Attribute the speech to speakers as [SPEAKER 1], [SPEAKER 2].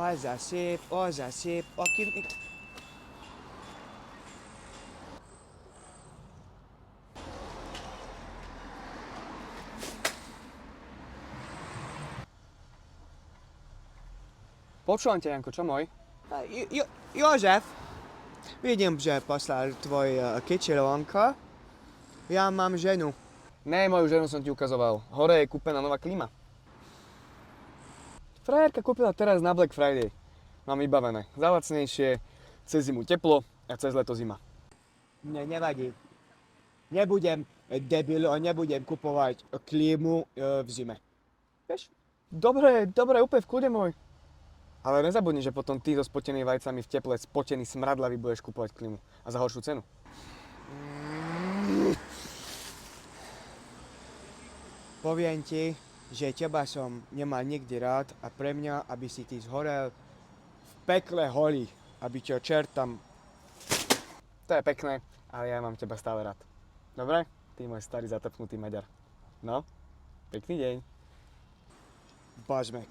[SPEAKER 1] Az a szép, aki...
[SPEAKER 2] Počúvam ťa, Janko, čo môj?
[SPEAKER 1] József, vidím, že poslal tvoj kyčelovka. Ja mám ženu.
[SPEAKER 2] Ne, moju ženu som ti ukazoval. Hore je kúpená nová klíma. Frajerka kúpila teraz na Black Friday. Mám vybavené. Za lacnejšie, cez zimu teplo a cez leto zima.
[SPEAKER 1] Mne nevadí. Nebudem debil a nebudem kupovať klímu v zime. Vieš?
[SPEAKER 2] Dobre, úplne v kľude môj. Ale nezabudni, že potom ty so spotenými vajcami v teple spotený smradlavý budeš kupovať klímu. A za horšiu cenu.
[SPEAKER 1] Poviem ti, že teba som nemal nikdy rád a pre mňa, aby si ty zhorel v pekle holý, aby ťa čert tam...
[SPEAKER 2] To je pekné, ale ja mám teba stále rád. Dobre? Ty môj starý zatrpnutý Maďar. No, pekný deň.
[SPEAKER 1] Bazmek.